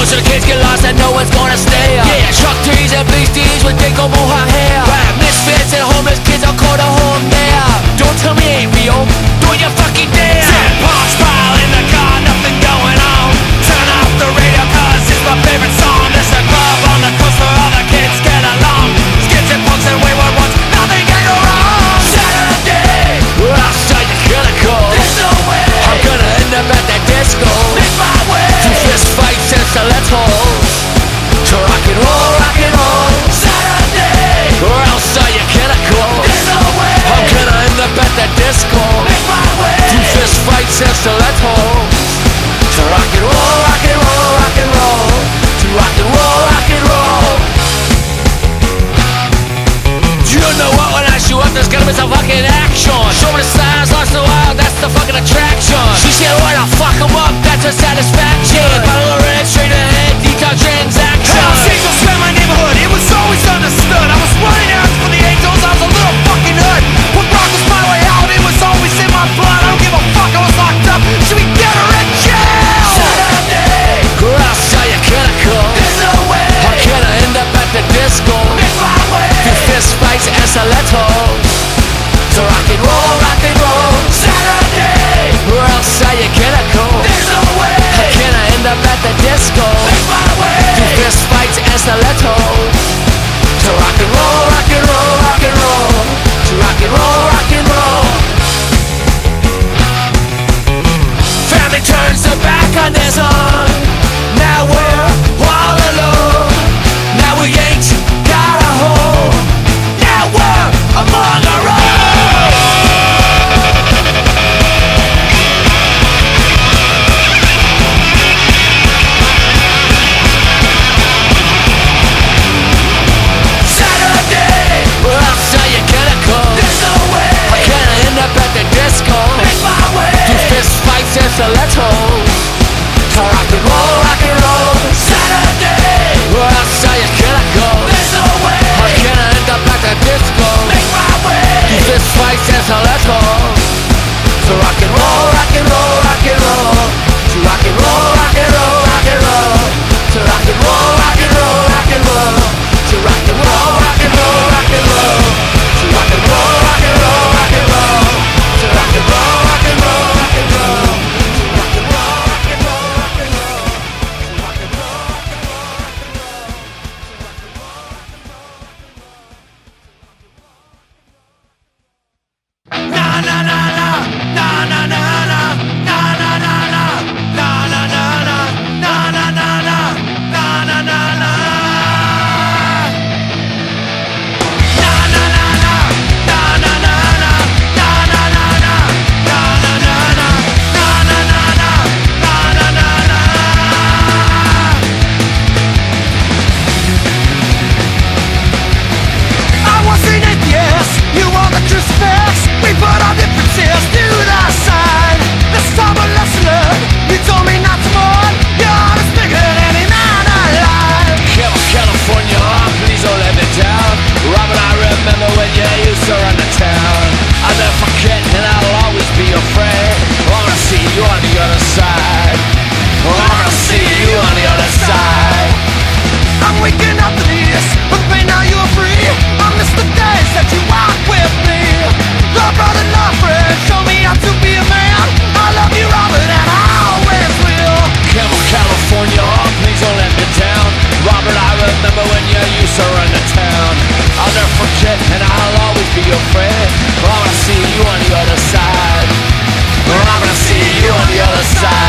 So the kids get lost and no one's gonna stay up. Yeah, truck trees and bleach trees with they go mow her hair. Right, misfits and homeless kids all call the home there. Don't tell me it ain't real, do your fucking dare. Set box pile in the car, nothing going on. Turn off the radio cause it's my favorite song. There's a club on the coast where all the kids get along. Skids and punks and wayward ones, nothing can go wrong. Saturday, outside the chemical. There's no way I'm gonna end up at that disco. Make my way through fist fights and stilettos. To rock and roll, rock and roll. Saturday, or outside your chemical. There's no way I'm gonna end up at that disco. Make my way through fist fights and stilettos. To rock and roll, rock and roll, rock and roll. To rock and roll, rock and roll. You know what, when I show up there's gonna be some fucking action. Show me the signs, lost the wild, that's the fucking attraction. She said when I fuck 'em up, that's her satisfaction. Bottle of red, straight ahead, detail transaction. Hell, Saints don't spam my neighborhood, it was always understood. I was running out for the angels, I was a little fucking hood. When Brock was my way out, it was always in my blood. I don't give a fuck, I was locked up, should we get her in jail? Saturday, or outside your chemical. There's no way I'm gonna end up at the disco. Make my way through fist fights and stilettos. To rock and roll, rock and roll. Saturday, or outside your chemical. There's no way I'm gonna end up at the disco. Make my way through fist fights and stilettos. To rock and roll, rock and roll, rock and roll. To rock and roll, rock and roll. Family turns their back on their son. Now we're all alone. Now we ain't got a home. Now we're among our own. Saturday, we're outside your chemical. There's no way I'm gonna end up at the disco. Make my way through fist fights and stilettos. To rock and roll, rock and roll. Saturday, we're outside your chemical. There's no way I'm gonna end up at the disco. Make my way through fist fights and stilettos. To rock and roll, rock and roll, rock and roll. To rock and roll, rock and roll, rock and roll. To rock and roll, rock and roll, rock and roll. To rock and roll, rock and roll, rock and roll. To rock and roll, rock and roll, rock and roll. To rock and roll, rock and roll, rock and roll. To rock and roll, rock and roll, rock and roll. To rock and roll, rock and roll, rock and roll. To rock and roll, rock and roll, rock and roll. Na na na na, na na na na, na na na na, na na na na, na na na na, na na na na. Na na na na, na na na na, na na na na, na na na na, na na na na, na na na na. I was an atheist, you are the crucifix. We put our differences to the side. This time a lesson learned. You told me not to mourn. Your heart is bigger than any man alive. California, please don't let me down. Robin, I remember when you used to run the town. I'll never forget and I'll always be your friend. I wanna see you on the other side. I wanna see you on the other side. I'm waking up to this, but pain now you are free. I miss the days that you walked with me. Love, brother, love, friend, show me how to be a man. I love you, Robert, and I always will. California, please don't let me down. Robert, I remember when you used to run the town. I'll never forget and I'll always be your friend. I wanna see you on the other side. I wanna see you on the other side.